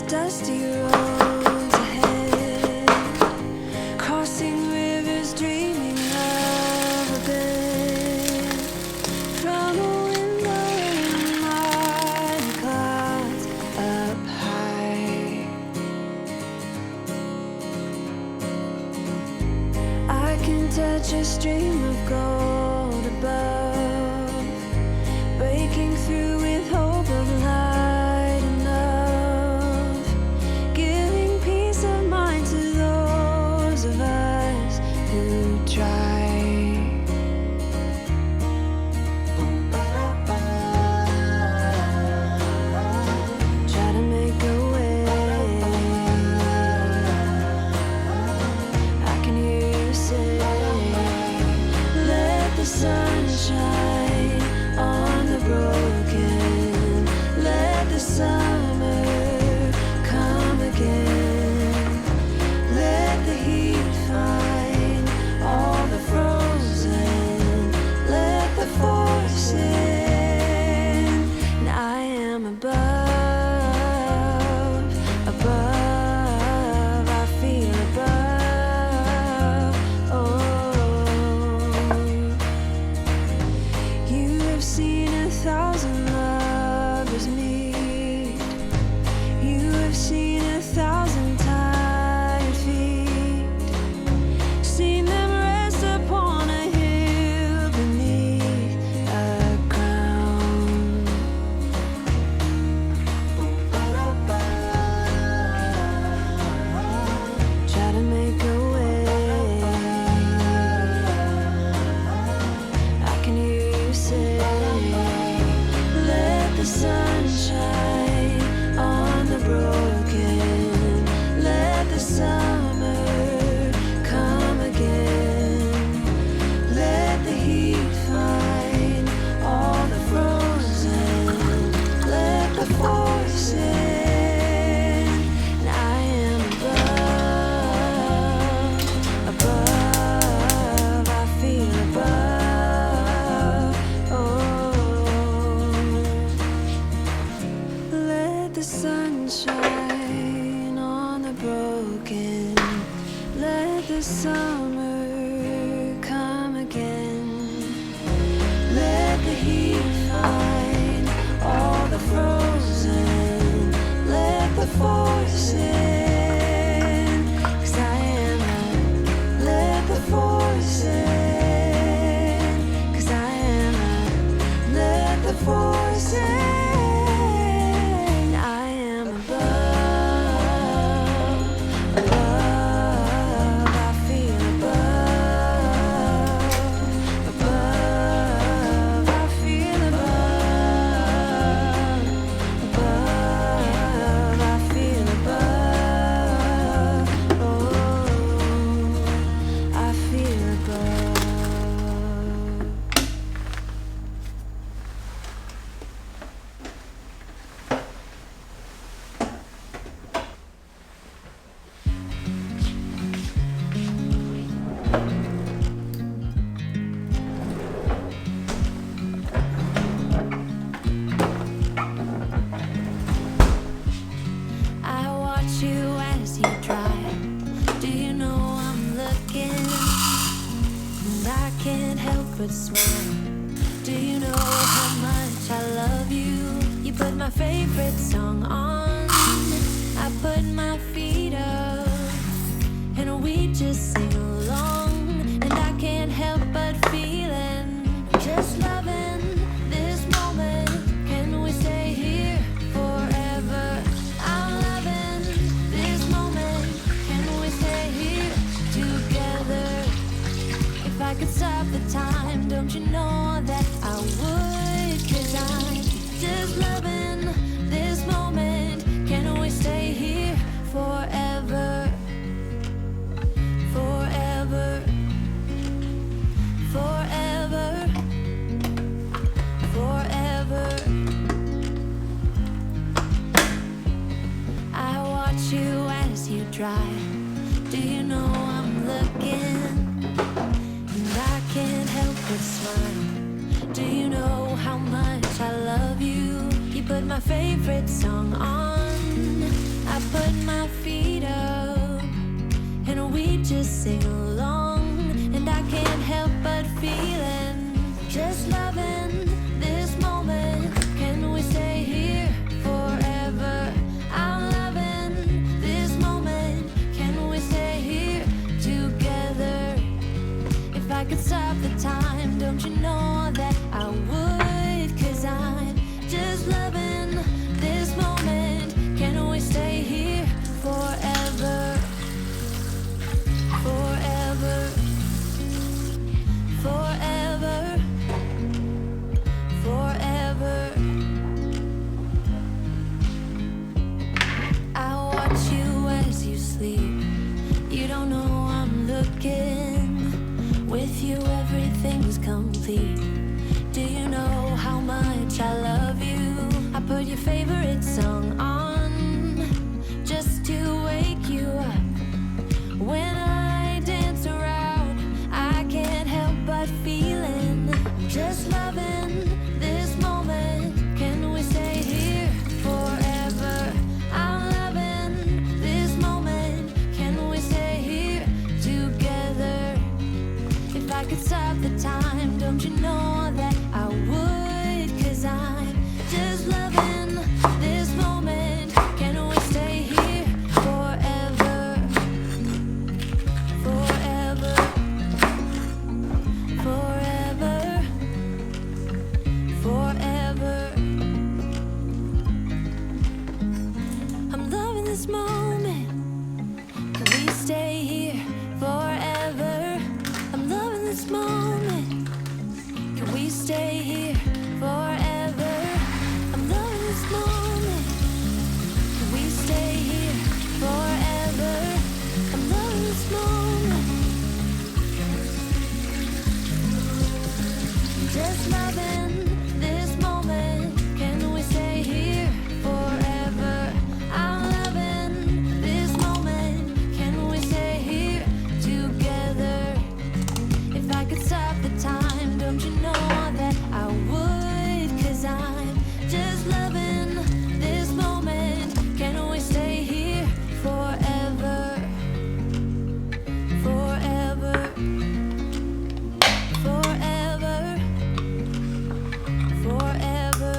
dusty roads ahead, crossing rivers, dreaming of a bed from a window in mighty clouds up high. I can touch a stream of gold above, breaking through with hope of light enough, giving peace of mind to those of us who try. Try to make a way. I can hear you say, let the sun shine on the broken. Let the summer come again. Let the heat find all the frozen. Let the force in. And I am above, above. I feel above. Oh, you have seen 1,000 lovers meet. You have seen 1,000 tired feet. Seen them rest upon a hill beneath a crown. Try to make a way. I can hear you say, let the sun shine on the broken. Let the summer come again. Let the heat find all the frozen. Let the force in. And I am above, above. I feel above. Oh, let the sun shine on the broken. Let the summer come again. Let the heat find all the frozen. Let the force in. 'Cause I am let the force in. 'Cause I am let the force in. I am above, above. I feel above, above. I feel above, above. I feel above. Oh, I feel above. I watch you as you drive. Do you know I'm looking? And I can't help but smile. Do you know how much I love you? You put my favorite song on. I put my feet up, and we just sing along. And I can't help but feeling, just loving this moment. Can we stay here forever? I'm loving this moment. Can we stay here together? If I could stop the time, don't you know that I would? 'Cause I'm just loving this moment. Can we stay here forever? Forever. Forever. Forever. I watch you as you drive. Do you know I'm looking? And I can't help but smile. Do you know how much I love you? You put my favorite song on. I I put my feet up and we just sing along, and I can't help but feeling, just loving this moment. Can we stay here forever? I'm loving this moment. Can we stay here together? If I could stop the time, don't you know that I would? 'Cause I'm just loving this moment. Can we stay here forever? Forever, forever, forever. I watch you as you sleep. You don't know I'm looking. With you everything's complete. Do you know how much I love you? I put your favorite song on just to wake you up. When I dance around, I can't help but feeling, just loving this moment. Can we stay here forever? I'm loving this moment. Can we stay here together? If I could stop the time, don't you know that I would? 'Cause I'm just loving this moment. Can we stay here forever? Forever, forever, forever. I'm loving this moment. Can we stay here forever? I'm loving this moment. Can we stay here forever? I'm loving this moment. Can we stay here forever? I'm loving this moment. Just loving this moment. Can we stay here forever? I'm loving this moment. Can we stay here together? If I could stop the time, don't you know that I would? 'Cause I'm just loving this moment. Can we stay here forever? Forever, forever, forever.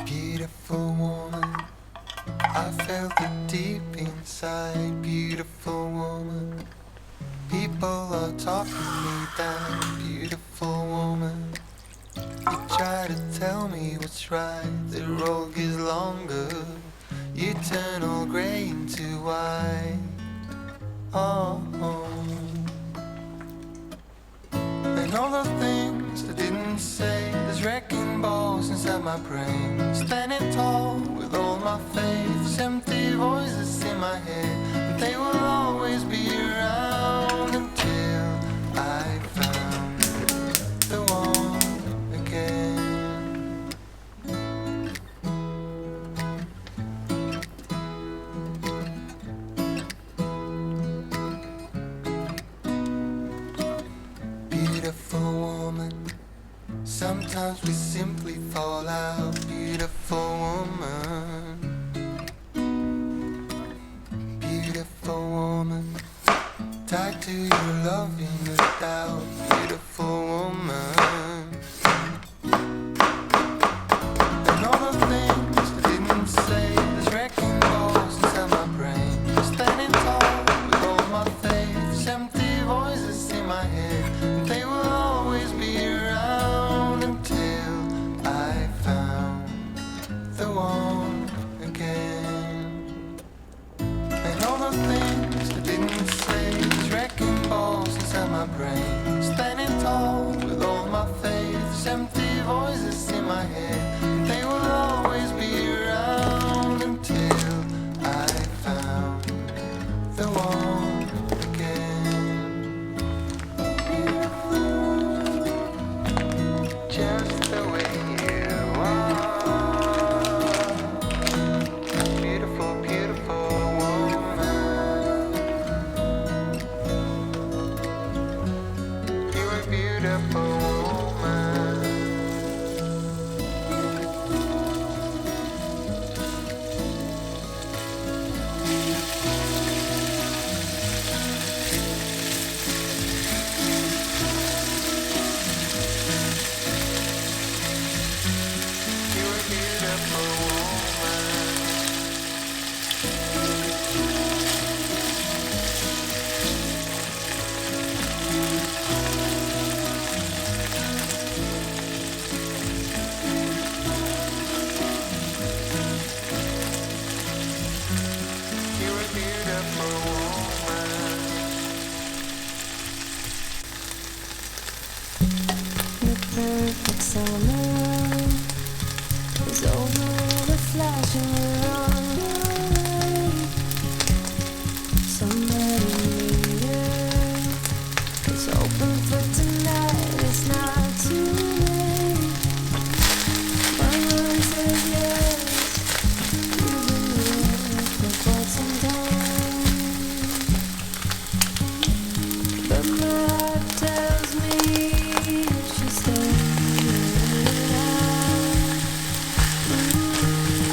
Beautiful woman, I felt it deep inside. Beautiful woman, people are talking me down. Beautiful woman, you try to tell me what's right. The road gets longer, you turn all grey into white. Oh, and all the things I didn't say, there's wrecking balls inside my brain. Standing tall with all my faith, empty voices in my head, but they will always be around until I found the one again. Beautiful woman, sometimes we simply fall out. Beautiful woman, beautiful woman, tied to your love in the doubt. Beautiful woman, and all the things I didn't say, there's wrecking balls inside my brain. Standing tall with all my faith, empty voices in my head, and they will always be around until I found the one again. And all the things I didn't say, there's wrecking balls inside my brain. Standing tall with all my faith, empty voices in my head, and they will always be around until I found the one again. Just the way It's over the flash and we're on the way. Somebody needed. It's open for tonight. It's not too late. My mind says yes. You've been here for quite some time, but my heart tells me you should stay.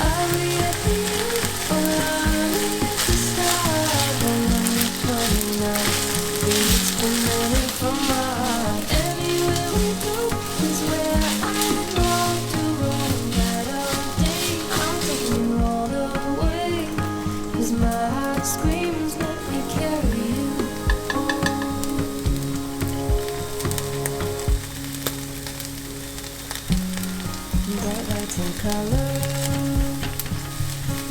Are we at the end or are we at the start? Well, I'm running out. It's been running from my heart. Anywhere we go is where I long to roam. Night or day, I'm taking you all the way. 'Cause my heart screams, let me carry you home. Bright lights and color.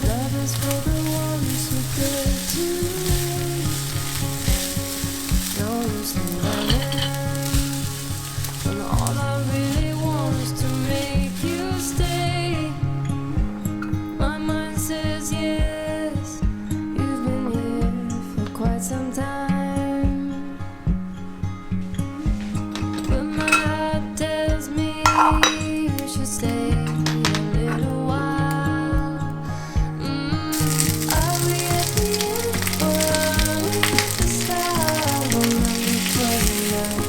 Love is for the ones who dare to wait. No use in running when all I really want is to make you stay. My mind says yes. You've been here for quite some time, but my heart tells me you should stay a little while. Are we at the end or are we at the start? Well, I'm running out.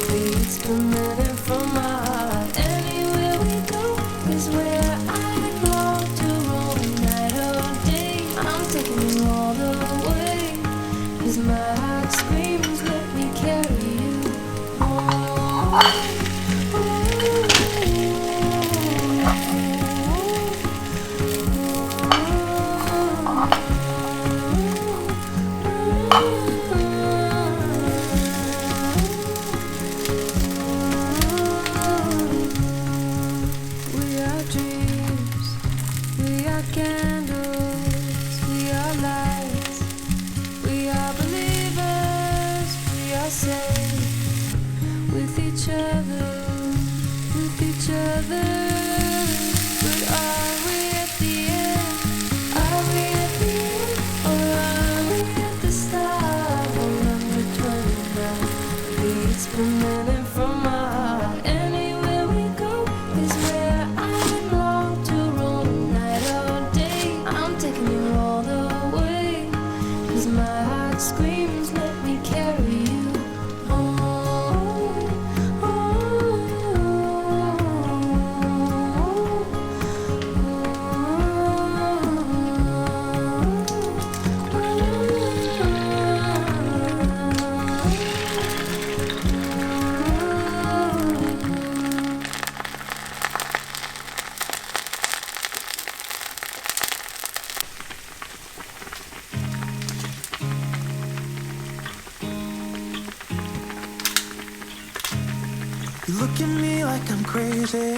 It's been running from my heart. Anywhere we go is where I long to roam. Night or day, I'm taking you all the way. 'Cause my heart screams, let me carry you home. We are dreams, we are candles, we are lights, we are believers, we are safe with each other, with each other. But are we at the end? Are we at the end or are we at the start? Well, I'm returning now. It's been running from my heart. Anywhere we go is where I long to roam. Night or day, I'm taking you all the way. 'Cause my heart screams, let me carry you home. You look at me like I'm crazy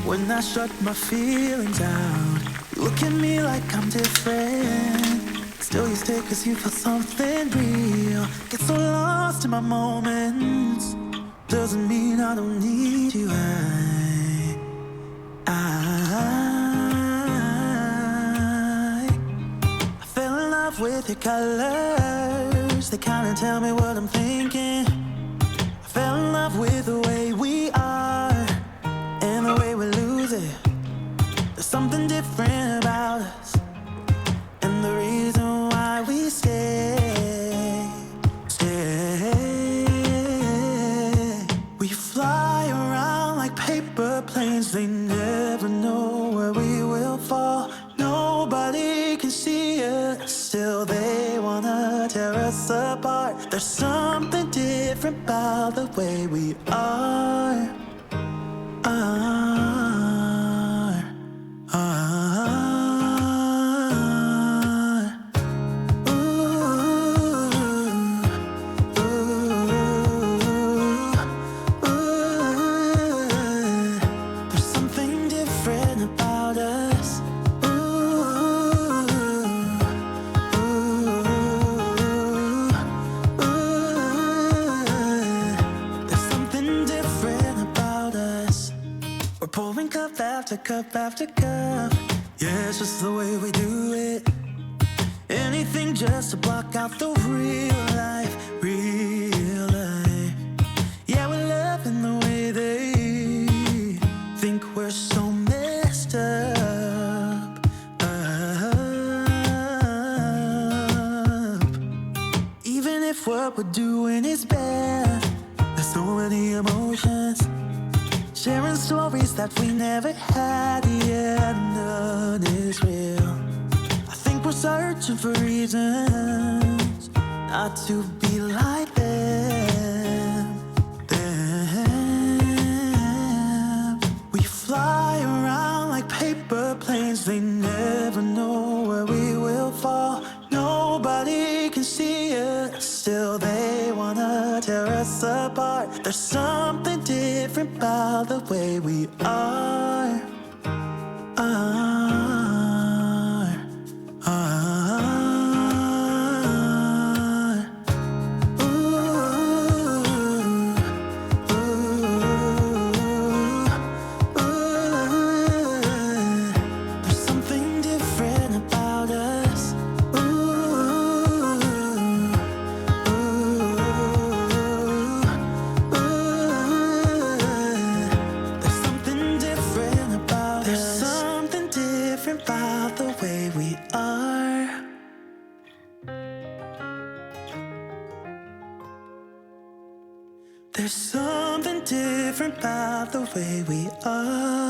when I shut my feelings out. You look at me like I'm different, still you stay 'cause you feel something real. Get so lost in my moments, doesn't mean I don't need you. I fell in love with your colors, they kinda tell me what I'm thinking. I fell in love with the way we are and the way we lose it. There's something different about us and the reason why we stay. We fly around like paper planes, they never know where we will fall. Nobody can see us, still they wanna tear us apart. There's something different about the way we are. There's something different about us. There's something different. cup after cup. Yeah, it's just the way we do it. Anything just to block out the real life, real life. Yeah, we're loving the way they think we're so messed up, Even if what we're doing is bad, there's so many emotions. Sharing stories that we never had, yeah, none is real. I think we're searching for reasons not to be like them. We fly around like paper planes, they never know where we will fall. Nobody can see us, still they wanna tear us apart. There's something different about the way we are. There's something different about us. There's something different about us. There's something different about the way we are. There's something different about the way we are.